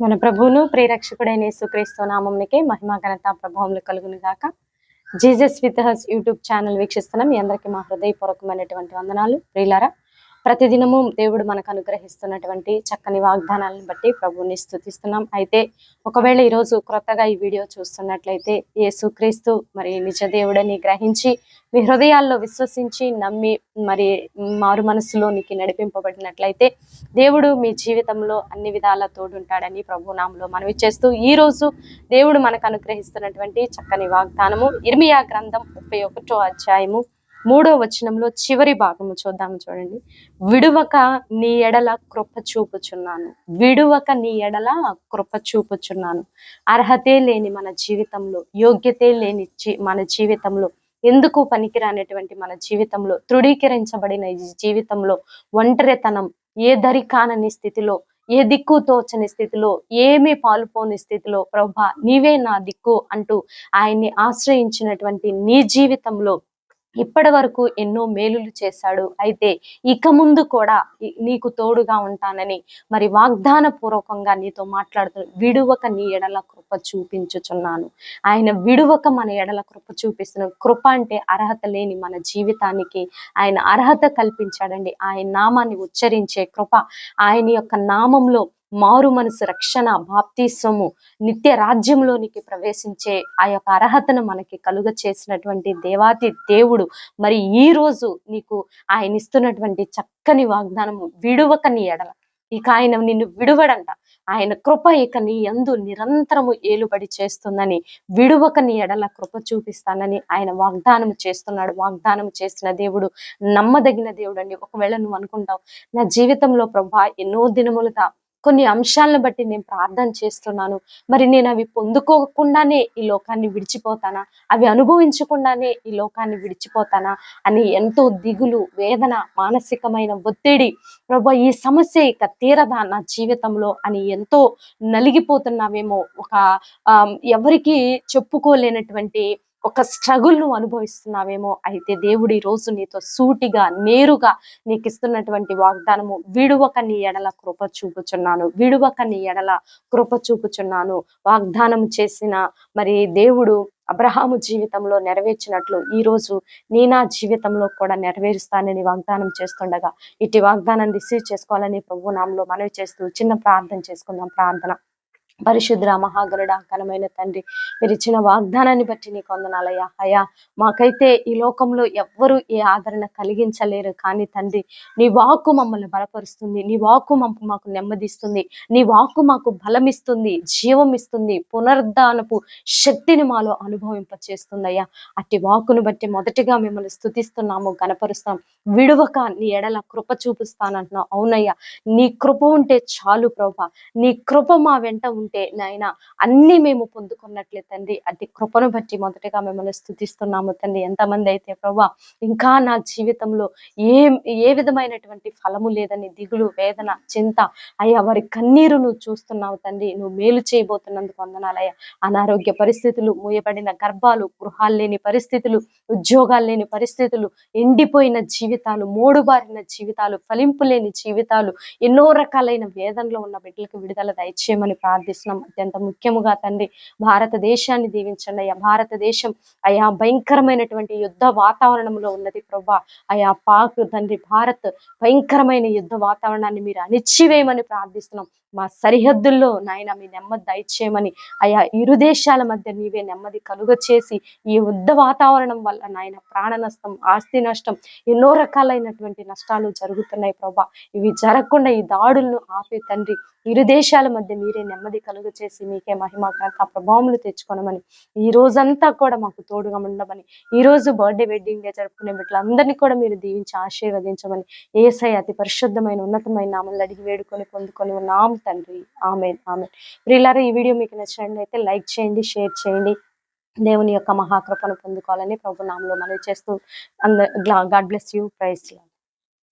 మన ప్రభువును ప్రియరక్షకుడైన యేసుక్రీస్తు నామమునకే మహిమ ఘనత ప్రభావములు కలుగును గాక. Jesus with has YouTube channel వీక్షిస్తున్న మీ అందరికీ మా హృదయపూర్వకమైనటువంటి వందనాలు. ప్రియులారా, ప్రతిదినము దేవుడు మనకు అనుగ్రహిస్తున్నటువంటి చక్కని వాగ్దానాలను బట్టి ప్రభువుని స్తుతిస్తున్నాం. అయితే ఒకవేళ ఈరోజు క్రొత్తగా ఈ వీడియో చూస్తున్నట్లయితే యేసుక్రీస్తు మరి నిజ దేవుడని గ్రహించి మీ హృదయాల్లో విశ్వసించి నమ్మి మరి మారు మనసులోనికి నడిపింపబడినట్లయితే దేవుడు మీ జీవితంలో అన్ని విధాల తోడుంటాడని ప్రభు నామములో మనవి చేస్తూ ఈ రోజు దేవుడు మనకు అనుగ్రహిస్తున్నటువంటి చక్కని వాగ్దానము ఇర్మియా గ్రంథం 31వ అధ్యాయము 3వ వచనంలో చివరి భాగము చూద్దాము. చూడండి. విడువక నీ ఎడల కృప చూపుచున్నాను, విడువక నీ ఎడల కృప చూపుచున్నాను. అర్హతే లేని మన జీవితంలో, యోగ్యతే లేని మన జీవితంలో, ఎందుకు పనికిరానటువంటి మన జీవితంలో, తృఢీకరించబడిన ఈ జీవితంలో, ఒంటరితనం, ఏ దరి కానని స్థితిలో, ఏ దిక్కు తోచని స్థితిలో, ఏమీ పాలుపోని స్థితిలో ప్రభా నీవే నా దిక్కు అంటూ ఆయన్ని ఆశ్రయించినటువంటి నీ జీవితంలో ఇప్పటి వరకు ఎన్నో మేలులు చేశాడు. అయితే ఇక ముందు కూడా నీకు తోడుగా ఉంటానని మరి వాగ్దాన పూర్వకంగా నీతో మాట్లాడుతూ విడువక నీ ఎడల కృప చూపించుచున్నాను. ఆయన విడువక మన ఎడల కృప చూపిస్తున్నాడు. కృప అంటే అర్హత లేని మన జీవితానికి ఆయన అర్హత కల్పించాడండి. ఆయన నామాన్ని ఉచ్చరించే కృప, ఆయన యొక్క నామంలో మారు మనసు, రక్షణ, బాప్తిస్వము, నిత్య రాజ్యంలోనికి ప్రవేశించే ఆ యొక్క అర్హతను మనకి కలుగ చేసినటువంటి దేవాతి దేవుడు మరి ఈ రోజు నీకు ఆయన ఇస్తున్నటువంటి చక్కని వాగ్దానము విడువక నీ ఎడల. ఇక ఆయన నిన్ను విడువడంట. ఆయన కృప ఇక నీ యందు నిరంతరము ఏలుబడి చేస్తుందని, విడువక నీ ఎడల కృప చూపిస్తానని ఆయన వాగ్దానం చేస్తున్నాడు. వాగ్దానం చేసిన దేవుడు నమ్మదగిన దేవుడు అండి. ఒకవేళ నువ్వు అనుకుంటావు, నా జీవితంలో ప్రభా ఎన్నో దినములుగా కొన్ని అంశాలను బట్టి నేను ప్రార్థన చేస్తున్నాను, మరి నేను అవి పొందుకోకుండానే ఈ లోకాన్ని విడిచిపోతానా, అవి అనుభవించకుండానే ఈ లోకాన్ని విడిచిపోతానా అని ఎంతో దిగులు, వేదన, మానసికమైన ఒత్తిడి, ప్రభా ఈ సమస్య ఇక తీరదా నా జీవితంలో అని ఎంతో నలిగిపోతున్నావేమో. ఎవరికి చెప్పుకోలేనటువంటి ఒక స్ట్రగుల్ నువ్వు అనుభవిస్తున్నావేమో. అయితే దేవుడు ఈ రోజు నీతో సూటిగా నేరుగా నీకు ఇస్తున్నటువంటి వాగ్దానము విడువక నీ ఎడల కృప చూపుచున్నాను, విడువక నీ ఎడల కృప చూపుచున్నాను. వాగ్దానం చేసిన మరి దేవుడు అబ్రహాము జీవితంలో నెరవేర్చినట్లు ఈ రోజు నా జీవితంలో కూడా నెరవేరుస్తానని వాగ్దానం చేస్తుండగా ఇటు వాగ్దానాన్ని రిసీవ్ చేసుకోవాలని ప్రభు నామములో మనవి చేస్తూ చిన్న ప్రార్థన చేసుకుందాం. ప్రార్థన. పరిశుద్ర మహాగరుడ ఘనమైన తండ్రి, మీరు ఇచ్చిన వాగ్దానాన్ని బట్టి నీకు వందనాలయ్యా. అయ్యా, మాకైతే ఈ లోకంలో ఎవ్వరూ ఏ ఆదరణ కలిగించలేరు, కానీ తండ్రి నీ వాక్కు మమ్మల్ని బలపరుస్తుంది, నీ వాక్కు మాకు నెమ్మదిస్తుంది, నీ వాక్కు మాకు బలమిస్తుంది, జీవం ఇస్తుంది, పునరుద్ధానపు శక్తిని మాలో అనుభవింపచేస్తుంది. అయ్యా, అట్టి వాక్కును బట్టి మొదటిగా మిమ్మల్ని స్తుతిస్తున్నాము, గణపరుస్తాం. విడువక నీ ఎడల కృప చూపిస్తానంటున్నావు. అవునయ్యా, నీ కృప ఉంటే చాలు ప్రభా. నీ కృప మా వెంట ఉంటే నాయన అన్ని మేము పొందుకున్నట్లే తండ్రి. అట్టి కృపను బట్టి మొదటగా మిమ్మల్ని స్తుతిస్తున్నాము తండ్రి. ఎంతమంది అయితే ప్రభా ఇంకా నా జీవితంలో ఏ విధమైనటువంటి ఫలము లేదని దిగులు, వేదన, చింత అయ్యా వారి కన్నీరు నువ్వు చూస్తున్నావు తండ్రి. నువ్వు మేలు చేయబోతున్నందుకు వందనాలయ్యా. అనారోగ్య పరిస్థితులు, మూయబడిన గర్భాలు, గృహాలు లేని పరిస్థితులు, ఉద్యోగాలు లేని పరిస్థితులు, ఎండిపోయిన జీవితాలు, మోడుబారిన జీవితాలు, ఫలింపు లేని జీవితాలు, ఎన్నో రకాలైన వేదనలో ఉన్న బిడ్డలకు విడుదల దయచేయమని ప్రార్థిస్తున్నాం. అత్యంత ముఖ్యముగా తండ్రి భారతదేశాన్ని దీవించండి అయ్యా. భారతదేశం అయ్యా భయంకరమైనటువంటి యుద్ధ వాతావరణంలో ఉన్నది ప్రభా. అయ్యా పాక్ తండ్రి భారత్ భయంకరమైన యుద్ధ వాతావరణాన్ని మీరు అణిచివేయమని ప్రార్థిస్తున్నాం. మా సరిహద్దుల్లో నాయన మీ నెమ్మది దయచేయమని అయ్యా, ఇరు దేశాల మధ్య నీవే నెమ్మది కలుగ చేసి ఈ యుద్ధ వాతావరణం వల్ల నాయన ప్రాణ నష్టం, ఆస్తి నష్టం, ఎన్నో రకాలైనటువంటి నష్టాలు జరుగుతున్నాయి ప్రభా. ఇవి జరగకుండా ఈ దాడులను ఆపే తండ్రి ఇరు దేశాల మధ్య మీరే నెమ్మది కలుగ చేసి మీకే మహిమ ఘనత ప్రభావములు తెచ్చుకోనమని, ఈ రోజంతా కూడా మాకు తోడుగా ఉండమని, ఈ రోజు బర్త్డే వెడ్డింగ్ డే జరుపుకునే బిడ్డలందరినీ కూడా మీరు దీవించి ఆశీర్వదించమని యేసయ్య అతి పరిశుద్ధమైన ఉన్నతమైన నామములో అడిగి వేడుకొని పొందుకొని ఉన్నాం తండ్రి. ఆమేన్, ఆమేన్. ప్రియులారా, ఈ వీడియో మీకు నచ్చినట్లయితే లైక్ చేయండి, షేర్ చేయండి. దేవుని యొక్క మహాకృపను పొందుకోవాలని ప్రభు నామములో మనవి చేస్తూ God bless you. Praise lord.